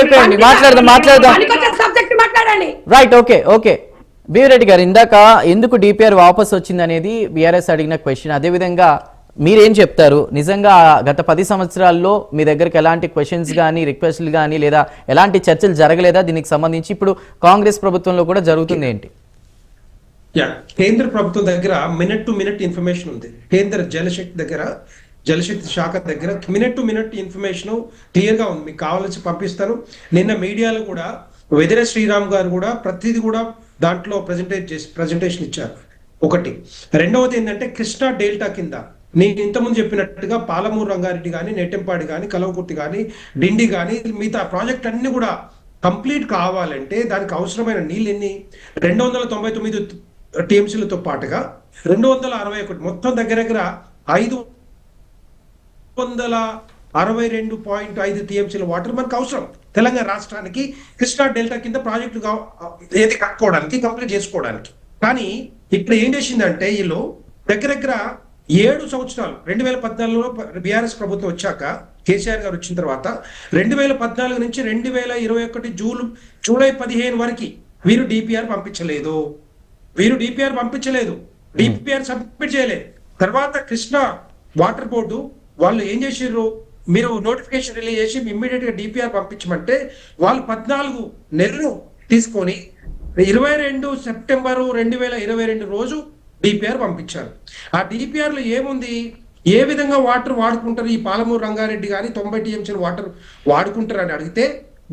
అయిపోయింది, మాట్లాడదాం. Right, okay okay. బీవిరెడ్డి గారు, ఇందాక ఎందుకు డిపిఆర్ వాపస్ వచ్చింది అనేది బీఆర్ఎస్ అడిగిన క్వశ్చన్. అదేవిధంగా మీరేం చెప్తారు? నిజంగా గత 10 సంవత్సరాల్లో మీ దగ్గరికి ఎలాంటి క్వశ్చన్స్ కానీ రిక్వెస్ట్లు కానీ లేదా ఎలాంటి చర్చలు జరగలేదా దీనికి సంబంధించి? ఇప్పుడు కాంగ్రెస్ ప్రభుత్వంలో కూడా జరుగుతుంది ఏంటి? కేంద్ర ప్రభుత్వం దగ్గర మినిట్ టు మినిట్ ఇన్ఫర్మేషన్ ఉంది. కేంద్ర జలశక్తి శాఖ దగ్గర minute to minute information clear గా ఉంది. మీకు కావాల్సి పంపిస్తాను. నిన్న మీడియాలో కూడా వెదిర శ్రీరామ్ గారు కూడా ప్రతిదీ కూడా దాంట్లో ప్రజెంటేషన్ ఇచ్చారు. ఒకటి. రెండవది ఏంటంటే కృష్ణా డెల్టా కింద నేను ఇంతకుముందు చెప్పినట్టుగా పాలమూరు రంగారెడ్డి కానీ, నెట్టెంపాడి కానీ, కలవకుర్తి కానీ, డిండి కానీ, మిగతా ప్రాజెక్ట్ అన్ని కూడా కంప్లీట్ కావాలంటే దానికి అవసరమైన నీళ్ళు ఎన్ని? 299 టీఎంసీలతో పాటుగా 261, మొత్తం దగ్గర 562.5 టీఎంసీల వాటర్ మనకు అవసరం తెలంగాణ రాష్ట్రానికి కృష్ణా డెల్టా కింద ప్రాజెక్టులు ఏది కట్టుకోవడానికి, కంప్లీట్ చేసుకోవడానికి. కానీ ఇక్కడ ఏం చేసిందంటే వీళ్ళు దగ్గర 7 సంవత్సరాలు 2014లో బీఆర్ఎస్ ప్రభుత్వం వచ్చాక, కేసీఆర్ గారు వచ్చిన తర్వాత 2014 నుంచి 2021 జూలై 15 వరకు వీరు డిపిఆర్ పంపించలేదు. డిపిఆర్ సబ్మిట్ చేయలేదు. తర్వాత కృష్ణా వాటర్ బోర్డు వాళ్ళు ఏం చేసిర్రు, మీరు నోటిఫికేషన్ రిలీజ్ చేసి ఇమ్మీడియట్ గా డిపిఆర్ పంపించమంటే వాళ్ళు 14 నెలలు తీసుకొని 22 సెప్టెంబర్ 2022 రోజు డిపిఆర్ పంపించారు. ఆ డిపిఆర్ లో ఏముంది, ఏ విధంగా వాటర్ వాడుకుంటారు ఈ పాలమూరు రంగారెడ్డి కానీ 90 టీఎంసీల వాటర్ వాడుకుంటారు అని అడిగితే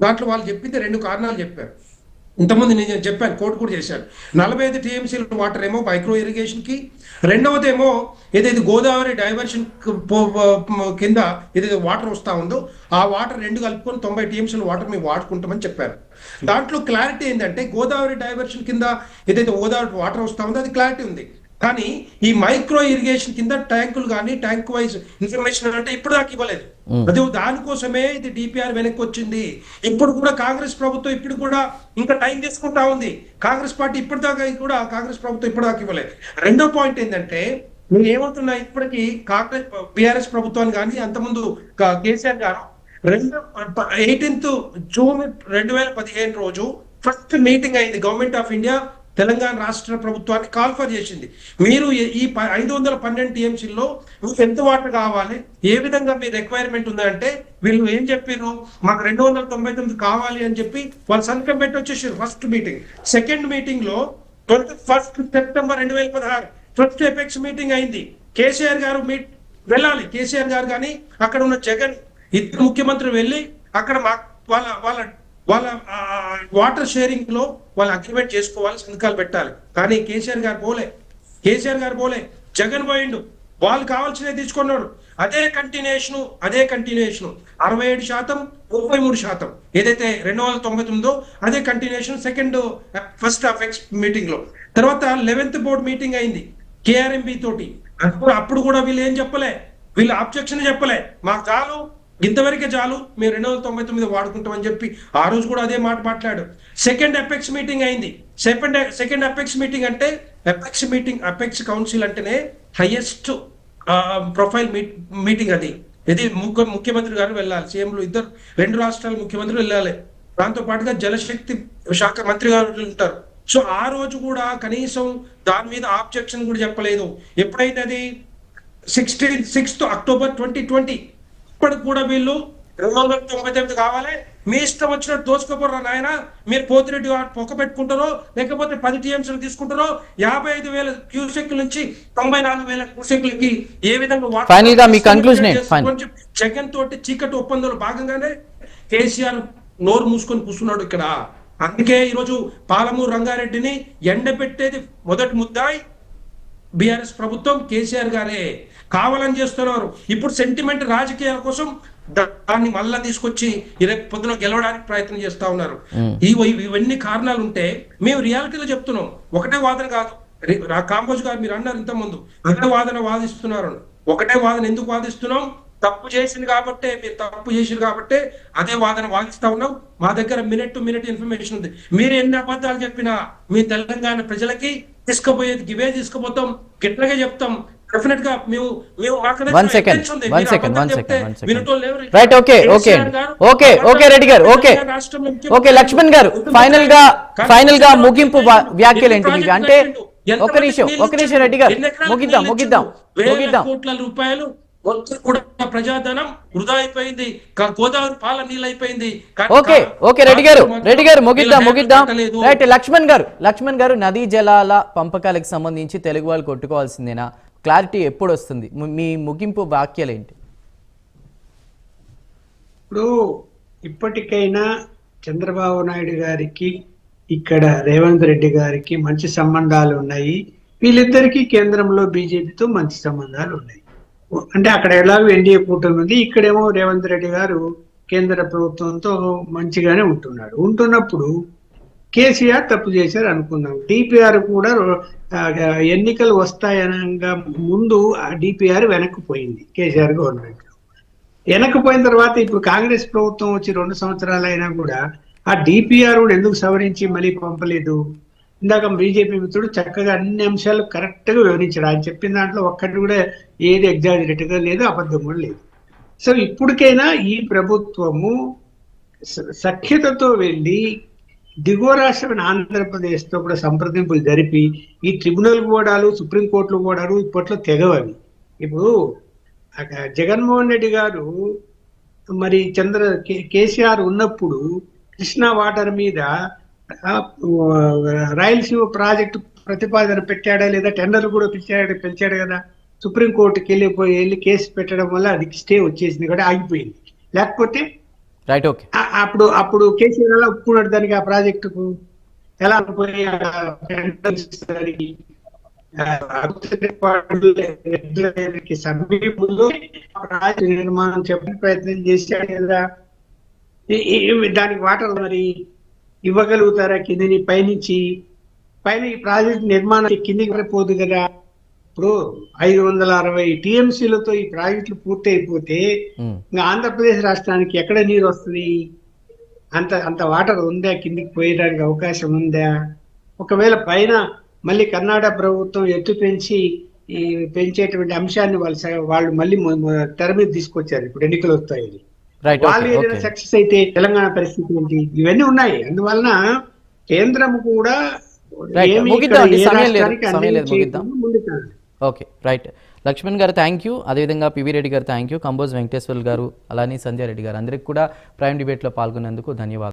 దాంట్లో వాళ్ళు చెప్పింది 2 కారణాలు చెప్పారు. ఇంతకుముందు నేను చెప్పాను, కోర్టు కూడా చేశాను. 45 టీఎంసీల వాటర్ ఏమో మైక్రో ఇరిగేషన్ కి, రెండవదేమో ఏదైతే గోదావరి డైవర్షన్ కింద ఏదైతే వాటర్ వస్తా ఉందో ఆ వాటర్ 2 కలుపుకొని 90 టీఎంసీల వాటర్ మేము వాడుకుంటామని చెప్పారు. దాంట్లో క్లారిటీ ఏంటంటే గోదావరి డైవర్షన్ కింద ఏదైతే గోదావరి వాటర్ వస్తా ఉందో అది క్లారిటీ ఉంది. కానీ ఈ మైక్రో ఇరిగేషన్ కింద ట్యాంకులు కానీ ట్యాంక్ వైజ్ ఇన్ఫర్మేషన్ అంటే ఇప్పుడు దాకా ఇవ్వలేదు. అదే దానికోసమే ఇది డిపిఆర్ వెనక్కి వచ్చింది. ఇప్పుడు కూడా కాంగ్రెస్ ప్రభుత్వం ఇప్పుడు కూడా ఇంకా టైం తీసుకుంటా ఉంది. కాంగ్రెస్ పార్టీ ఇప్పటిదాకా కూడా కాంగ్రెస్ ప్రభుత్వం ఇప్పటిదాకా ఇవ్వలేదు. రెండో పాయింట్ ఏంటంటే నేను ఏమవుతున్నా, ఇప్పటికీ కాంగ్రెస్ బీఆర్ఎస్ ప్రభుత్వాన్ని కానీ అంతకుముందు కేసీఆర్ గారు 18 జూన్ 2015 రోజు ఫస్ట్ మీటింగ్ అయింది. గవర్నమెంట్ ఆఫ్ ఇండియా తెలంగాణ రాష్ట్ర ప్రభుత్వాన్ని కాల్ఫర్ చేసింది. మీరు ఈ 512 టీఎంసీల్లో మీకు ఎంత వాటర్ కావాలి, ఏ విధంగా మీ రిక్వైర్మెంట్ ఉందంటే వీళ్ళు ఏం చెప్పారు, మాకు 299 కావాలి అని చెప్పి వాళ్ళు సంతకం పెట్టి వచ్చేసారు ఫస్ట్ మీటింగ్. సెకండ్ మీటింగ్ లో 21 సెప్టెంబర్ 2016 ఫస్ట్ ఎపెక్స్ మీటింగ్ అయింది. కేసీఆర్ గారు వెళ్ళాలి. కేసీఆర్ గారు కానీ అక్కడ ఉన్న జగన్ ఇద్దరు ముఖ్యమంత్రులు వెళ్ళి అక్కడ వాళ్ళ వాటర్ షేరింగ్ లో వాళ్ళు అగ్రిమెంట్ చేసుకోవాలి, సంతకాలు పెట్టాలి. కానీ కేసీఆర్ గారు పోలే, జగన్ పోయిండు. వాళ్ళు కావాల్సినవి తీసుకున్నాడు. అదే కంటిన్యూషన్ 67%, 33% ఏదైతే 299 అదే continuation second first apex meeting లో. తర్వాత 11th బోర్డు మీటింగ్ అయింది కేఆర్ఎంబి తోటి. అప్పుడు కూడా వీళ్ళు ఏం చెప్పలే, వీళ్ళు ఆబ్జెక్షన్ చెప్పలే, మాకు చాలు, ఇంతవరకే చాలు, మేము 299 వాడుకుంటామని చెప్పి ఆ రోజు కూడా అదే మాట మాట్లాడు. సెకండ్ ఎపెక్స్ మీటింగ్ అయింది. సెకండ్ ఎపెక్స్ మీటింగ్ అంటే అపెక్స్ కౌన్సిల్ అంటేనే హైయెస్ట్ ప్రొఫైల్ మీటింగ్ అది. ఇది ముఖ్యమంత్రి గారు వెళ్ళాలి, సీఎంలు 2 రాష్ట్రాల ముఖ్యమంత్రులు వెళ్ళాలి, దాంతో పాటుగా జలశక్తి శాఖ మంత్రి గారు ఉంటారు. సో ఆ రోజు కూడా కనీసం దాని మీద ఆబ్జెక్షన్ కూడా చెప్పలేదు. ఎప్పుడైతే అది 6th అక్టోబర్ 2020 ఇప్పటికి కూడా వీళ్ళు 299 కావాలి, మీ ఇష్టం వచ్చినట్టు దోచుకోపోరా నాయన, మీరు పోతిరెడ్డి పొక్క పెట్టుకుంటారో లేకపోతే 10 టీఎంసీలు తీసుకుంటారో, 55,000 క్యూసెక్ల నుంచి 94,000 క్యూసెక్లకి ఏ విధంగా జగన్ తోటి చీకటి ఒప్పందంలో భాగంగానే కేసీఆర్ నోరు మూసుకొని కూర్చున్నాడు ఇక్కడ. అందుకే ఈరోజు పాలమూరు రంగారెడ్డిని ఎండబెట్టేది మొదటి ముద్దాయి బీఆర్ఎస్ ప్రభుత్వం, కేసీఆర్ గారే కావాలని చేస్తున్నారు. ఇప్పుడు సెంటిమెంట్ రాజకీయాల కోసం దాన్ని మళ్ళా తీసుకొచ్చి రేపు పొద్దున గెలవడానికి ప్రయత్నం చేస్తా ఉన్నారు. ఇవన్నీ కారణాలు ఉంటే మేము రియాలిటీలో చెప్తున్నాం, ఒకటే వాదన కాదు. కాంబోజ్ గారు మీరు అన్నారు ఇంత ముందు, అదే వాదన వాదిస్తున్నారు. ఒకటే వాదన ఎందుకు వాదిస్తున్నాం, తప్పు చేసింది కాబట్టే, మీరు తప్పు చేసింది కాబట్టే అదే వాదన వాదిస్తా ఉన్నాం. మా దగ్గర మినిట్ టు మినిట్ ఇన్ఫర్మేషన్ ఉంది. మీరు ఎన్ని అబద్ధాలు చెప్పినా మీ తెలంగాణ ప్రజలకి తీసుకుపోయేది ఇవే తీసుకుపోతాం, గిట్లగే చెప్తాం. డెఫినెట్ గా మేము one second right. Okay Reddy గారు. ఓకే లక్ష్మణ్ గారు, ఫైనల్ గా ముగింపు వ్యాఖ్యలు ఏంటి మీకు? అంటే ఒక నిమిషం రెడ్డి గారు, ముగిద్దాం. కోట్ల రూపాయలు మొత్తం కూడా ప్రజాధనం వృధా అయిపోయింది, గోదావరి పాల నీళ్ళు అయిపోయింది. ఓకే రెడ్డి గారు ముగిద్దాం. రైట్. లక్ష్మణ్ గారు, నదీ జలాల పంపకాలకు సంబంధించి తెలుగు వాళ్ళు కొట్టుకోవాల్సిందేనా? క్లారిటీ ఎప్పుడు వస్తుంది? మీ ముగింపు వ్యాఖ్యలు ఏంటి? ఇప్పుడు ఇప్పటికైనా చంద్రబాబు నాయుడు గారికి ఇక్కడ రేవంత్ రెడ్డి గారికి మంచి సంబంధాలు ఉన్నాయి. వీళ్ళిద్దరికీ కేంద్రంలో బీజేపీతో మంచి సంబంధాలు ఉన్నాయి. అంటే అక్కడ ఎలాగో ఎన్డీఏ కూటమి ఉంది, ఇక్కడేమో రేవంత్ రెడ్డి గారు కేంద్ర ప్రభుత్వంతో మంచిగానే ఉంటున్నప్పుడు కేసీఆర్ తప్పు చేశారు అనుకుందాం. డిపిఆర్ కూడా ఎన్నికలు వస్తాయనగా ముందు ఆ డిపిఆర్ వెనక్కిపోయింది కేసీఆర్ గవర్నమెంట్ లో. వెనక్కిపోయిన తర్వాత ఇప్పుడు కాంగ్రెస్ ప్రభుత్వం వచ్చి 2 సంవత్సరాలు అయినా కూడా ఆ డిపిఆర్ కూడా ఎందుకు సవరించి మళ్ళీ పంపలేదు? ఇందాక బీజేపీ మిత్రుడు చక్కగా అన్ని అంశాలు కరెక్ట్ గా వివరించాడు. ఆయన చెప్పిన దాంట్లో ఒక్కటి కూడా ఏది ఎగ్జాజరేట్ గా లేదు, అబద్ధం కూడా లేదు. సో ఇప్పటికైనా ఈ ప్రభుత్వము సఖ్యతతో వెళ్ళి దిగువ రాష్ట్రమైన ఆంధ్రప్రదేశ్ తో కూడా సంప్రదింపులు జరిపి ఈ ట్రిబ్యునల్ పోవడాలు, సుప్రీంకోర్టులు పోవడాలు ఇప్పట్లో తెగవని. ఇప్పుడు జగన్మోహన్ రెడ్డి గారు మరి కేసీఆర్ ఉన్నప్పుడు కృష్ణా వాటర్ మీద రాయలసీమ ప్రాజెక్టు ప్రతిపాదన పెట్టాడా లేదా? టెండర్లు కూడా పెంచాడు కదా. సుప్రీంకోర్టుకి వెళ్ళి కేసు పెట్టడం వల్ల అది స్టే వచ్చేసింది కూడా ఆగిపోయింది. లేకపోతే అప్పుడు కేసీఆర్ ఎలా ఒప్పుకున్నాడు దానికి? ఆ ప్రాజెక్టుకు ఎలా పోయి సమీపంలో నిర్మాణం చెప్పని ప్రయత్నం చేశాడు కదా. దానికి వాటర్ మరి ఇవ్వగలుగుతారా? కిందని పైన ఈ ప్రాజెక్ట్ నిర్మాణం కిందికి పోదు కదా. ఇప్పుడు 560 టీఎంసీలతో ఈ ప్రాజెక్టులు పూర్తి అయిపోతే ఇంకా ఆంధ్రప్రదేశ్ రాష్ట్రానికి ఎక్కడ నీరు వస్తుంది? అంత వాటర్ ఉందా? కిందికి పోయడానికి అవకాశం ఉందా? ఒకవేళ పైన మళ్ళీ కర్ణాటక ప్రభుత్వం ఎత్తు పెంచేటువంటి అంశాన్ని వాళ్ళు మళ్ళీ తెర మీద తీసుకొచ్చారు. ఇప్పుడు ఎన్నికలు వస్తాయని వాళ్ళు ఏదైనా సక్సెస్ అయితే తెలంగాణ పరిస్థితి ఏంటి? ఇవన్నీ ఉన్నాయి. అందువలన కేంద్రం కూడా okay right. Laxman garu thank you, అదేవిధంగా PV Reddy garu thank you, Kamboj Venkateshwar గారు, అలానే సంధ్యారెడ్డి గారు, అందరికి కూడా ప్రైమ్ డిబేట్లో పాల్గొనేందుకు ధన్యవాదాలు.